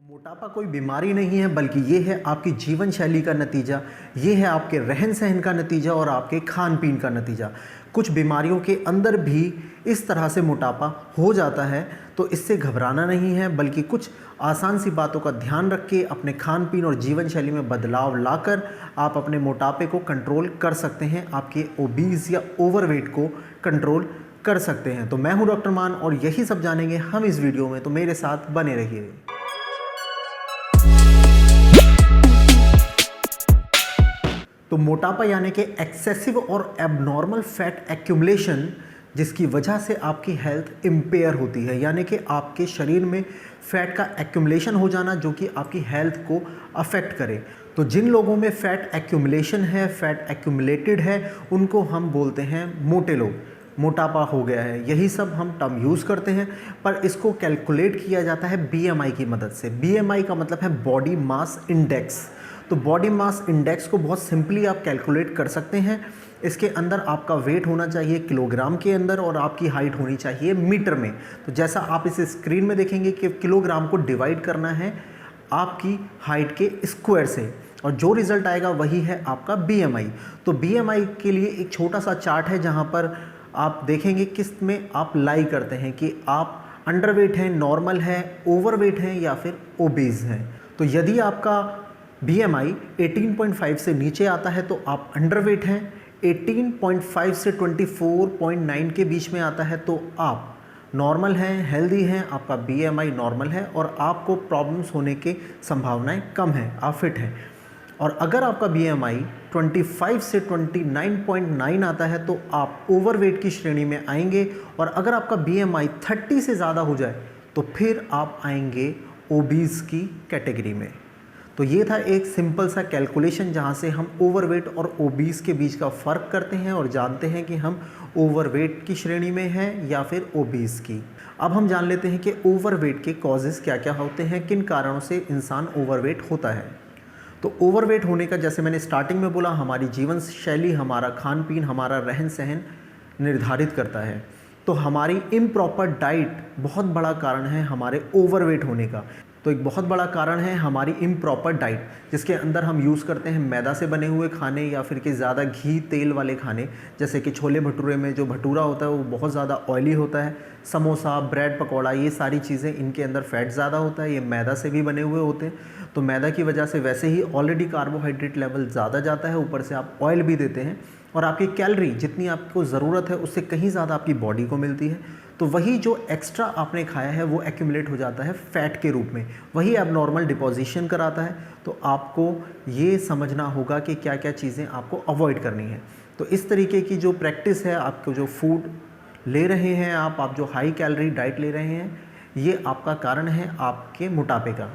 मोटापा कोई बीमारी नहीं है, बल्कि ये है आपकी जीवन शैली का नतीजा। ये है आपके रहन सहन का नतीजा और आपके खान पीन का नतीजा। कुछ बीमारियों के अंदर भी इस तरह से मोटापा हो जाता है, तो इससे घबराना नहीं है, बल्कि कुछ आसान सी बातों का ध्यान रख के अपने खान पीन और जीवन शैली में बदलाव लाकर आप अपने मोटापे को कंट्रोल कर सकते हैं, आपके ओबीज या ओवरवेट को कंट्रोल कर सकते हैं। तो मैं हूं डॉक्टर मान और यही सब जानेंगे हम इस वीडियो में, तो मेरे साथ बने रहिए। तो मोटापा यानी कि एक्सेसिव और एबनॉर्मल फैट एक्यूमुलेशन, जिसकी वजह से आपकी हेल्थ इम्पेयर होती है, यानी कि आपके शरीर में फैट का एक्यूमुलेशन हो जाना जो कि आपकी हेल्थ को अफेक्ट करे। तो जिन लोगों में फैट एक्यूमुलेशन है, फैट एक्यूमुलेटेड है, उनको हम बोलते हैं मोटे लोग, मोटापा हो गया है, यही सब हम टर्म यूज़ करते हैं। पर इसको कैलकुलेट किया जाता है बीएमआई की मदद से। बीएमआई का मतलब है बॉडी मास इंडेक्स। तो बॉडी मास इंडेक्स को बहुत सिंपली आप कैलकुलेट कर सकते हैं। इसके अंदर आपका वेट होना चाहिए किलोग्राम के अंदर और आपकी हाइट होनी चाहिए मीटर में। तो जैसा आप इस स्क्रीन में देखेंगे कि किलोग्राम को डिवाइड करना है आपकी हाइट के स्क्वायर से, और जो रिज़ल्ट आएगा वही है आपका बीएमआई। तो बीएमआई के लिए एक छोटा सा चार्ट है जहाँ पर आप देखेंगे किस में आप लाई करते हैं कि आप अंडरवेट हैं, नॉर्मल है, ओवरवेट हैं या फिर ओबीज हैं। तो यदि आपका BMI 18.5 से नीचे आता है तो आप अंडरवेट हैं, 18.5 से 24.9 के बीच में आता है तो आप नॉर्मल हैं, हेल्दी हैं, आपका BMI नॉर्मल है और आपको प्रॉब्लम्स होने की संभावनाएं कम हैं, आप फिट हैं। और अगर आपका BMI 25 से 29.9 आता है तो आप ओवरवेट की श्रेणी में आएंगे, और अगर आपका BMI 30 से ज़्यादा हो जाए तो फिर आप आएंगे ओबीज की कैटेगरी में। तो ये था एक सिंपल सा कैलकुलेशन जहाँ से हम ओवरवेट और ओबीज के बीच का फ़र्क करते हैं और जानते हैं कि हम ओवरवेट की श्रेणी में हैं या फिर ओबीज की। अब हम जान लेते हैं कि ओवरवेट के कॉजेज़ क्या क्या होते हैं, किन कारणों से इंसान ओवरवेट होता है। तो ओवरवेट होने का, जैसे मैंने स्टार्टिंग में बोला, हमारी जीवन शैली, हमारा खान पीन, हमारा रहन सहन निर्धारित करता है। तो हमारी इम्प्रॉपर डाइट बहुत बड़ा कारण है हमारे ओवरवेट होने का। तो एक बहुत बड़ा कारण है हमारी इम्प्रॉपर डाइट, जिसके अंदर हम यूज़ करते हैं मैदा से बने हुए खाने या फिर कि ज़्यादा घी तेल वाले खाने, जैसे कि छोले भटूरे में जो भटूरा होता है वो बहुत ज़्यादा ऑयली होता है, समोसा, ब्रेड पकौड़ा, ये सारी चीज़ें, इनके अंदर फैट ज़्यादा होता है, ये मैदा से भी बने हुए होते हैं। तो मैदा की वजह से वैसे ही ऑलरेडी कार्बोहाइड्रेट लेवल ज़्यादा जाता है, ऊपर से आप ऑयल भी देते हैं और आपकी कैलोरी जितनी आपको ज़रूरत है उससे कहीं ज़्यादा आपकी बॉडी को मिलती है। तो वही जो एक्स्ट्रा आपने खाया है वो एक्यूमुलेट हो जाता है फैट के रूप में, वही एबनॉर्मल डिपोजिशन कराता है। तो आपको ये समझना होगा कि क्या क्या चीज़ें आपको अवॉइड करनी है। तो इस तरीके की जो प्रैक्टिस है, आपको जो फूड ले रहे हैं आप जो हाई कैलोरी डाइट ले रहे हैं, ये आपका कारण है आपके मोटापे का।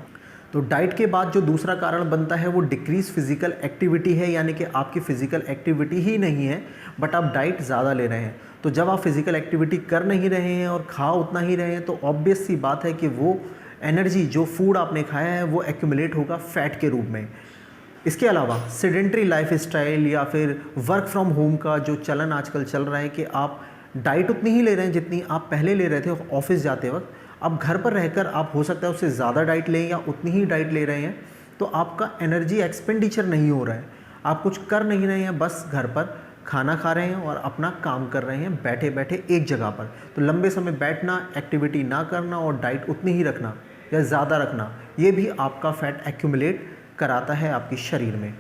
तो डाइट के बाद जो दूसरा कारण बनता है वो डिक्रीज फिजिकल एक्टिविटी है, यानी कि आपकी फ़िज़िकल एक्टिविटी ही नहीं है बट आप डाइट ज़्यादा ले रहे हैं। तो जब आप फिज़िकल एक्टिविटी कर नहीं रहे हैं और खा उतना ही रहे हैं तो ऑब्वियस सी बात है कि वो एनर्जी जो फूड आपने खाया है वो एक्यूमुलेट होगा फैट के रूप में। इसके अलावा सेडेंट्री लाइफ स्टाइल या फिर वर्क फ्रॉम होम का जो चलन आजकल चल रहा है कि आप डाइट उतनी ही ले रहे हैं जितनी आप पहले ले रहे थे ऑफिस जाते वक्त। अब घर पर रहकर आप हो सकता है उससे ज़्यादा डाइट लें या उतनी ही डाइट ले रहे हैं, तो आपका एनर्जी एक्सपेंडिचर नहीं हो रहा है, आप कुछ कर नहीं रहे हैं, बस घर पर खाना खा रहे हैं और अपना काम कर रहे हैं बैठे बैठे एक जगह पर। तो लंबे समय बैठना, एक्टिविटी ना करना और डाइट उतनी ही रखना या ज़्यादा रखना, ये भी आपका फैट एक्यूमुलेट कराता है आपके शरीर में।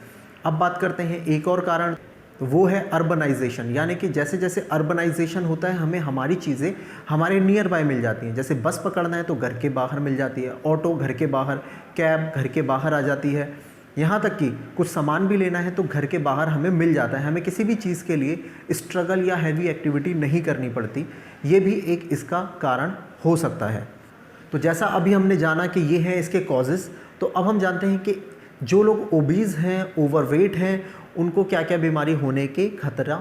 अब बात करते हैं एक और कारण, तो वो है अर्बनाइजेशन, यानी कि जैसे जैसे अर्बनाइजेशन होता है हमें हमारी चीज़ें हमारे नियर बाय मिल जाती हैं। जैसे बस पकड़ना है तो घर के बाहर मिल जाती है, ऑटो घर के बाहर, कैब घर के बाहर आ जाती है, यहाँ तक कि कुछ सामान भी लेना है तो घर के बाहर हमें मिल जाता है। हमें किसी भी चीज़ के लिए स्ट्रगल या हैवी एक्टिविटी नहीं करनी पड़ती, ये भी एक इसका कारण हो सकता है। तो जैसा अभी हमने जाना कि ये हैं इसके कॉजेज़, तो अब हम जानते हैं कि जो लोग ओबीज़ हैं, ओवरवेट हैं, उनको क्या क्या बीमारी होने के खतरा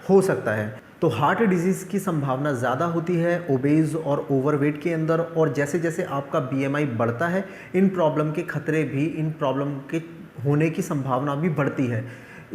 हो सकता है। तो हार्ट डिजीज़ की संभावना ज़्यादा होती है ओबेज और ओवरवेट के अंदर, और जैसे जैसे आपका BMI बढ़ता है इन प्रॉब्लम के खतरे भी, इन प्रॉब्लम के होने की संभावना भी बढ़ती है।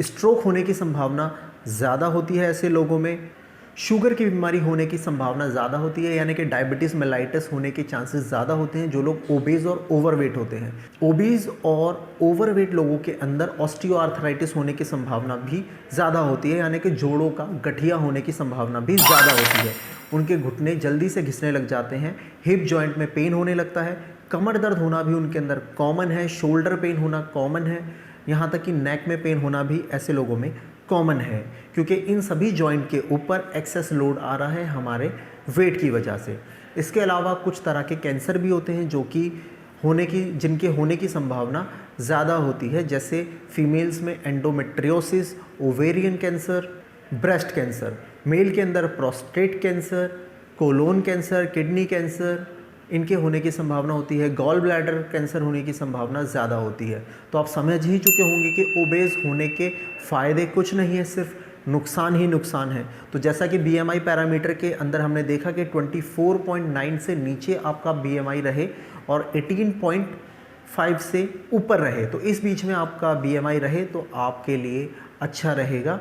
स्ट्रोक होने की संभावना ज़्यादा होती है ऐसे लोगों में। शुगर की बीमारी होने की संभावना ज़्यादा होती है, यानी कि डायबिटीज़ मेलाइटिस होने के चांसेस ज़्यादा होते हैं जो लोग ओबेज और ओवरवेट होते हैं। ओबेज और ओवरवेट लोगों के अंदर ऑस्टियोआर्थराइटिस होने की संभावना भी ज़्यादा होती है, यानी कि जोड़ों का गठिया होने की संभावना भी ज़्यादा होती है। उनके घुटने जल्दी से घिसने लग जाते हैं, हिप जॉइंट में पेन होने लगता है, कमर दर्द होना भी उनके अंदर कॉमन है, शोल्डर पेन होना कॉमन है, यहाँ तक कि नेक में पेन होना भी ऐसे लोगों में कॉमन है, क्योंकि इन सभी जॉइंट के ऊपर एक्सेस लोड आ रहा है हमारे वेट की वजह से। इसके अलावा कुछ तरह के कैंसर भी होते हैं जो कि जिनके होने की संभावना ज़्यादा होती है, जैसे फीमेल्स में endometriosis, ovarian cancer, breast cancer, male के अंदर prostate cancer, colon cancer, kidney cancer, इनके होने की संभावना होती है। गॉल ब्लैडर कैंसर होने की संभावना ज़्यादा होती है। तो आप समझ ही चुके होंगे कि ओबेस होने के फ़ायदे कुछ नहीं है, सिर्फ नुकसान ही नुकसान है। तो जैसा कि बीएमआई पैरामीटर के अंदर हमने देखा कि 24.9 से नीचे आपका बीएमआई रहे और 18.5 से ऊपर रहे, तो इस बीच में आपका बीएमआई रहे तो आपके लिए अच्छा रहेगा।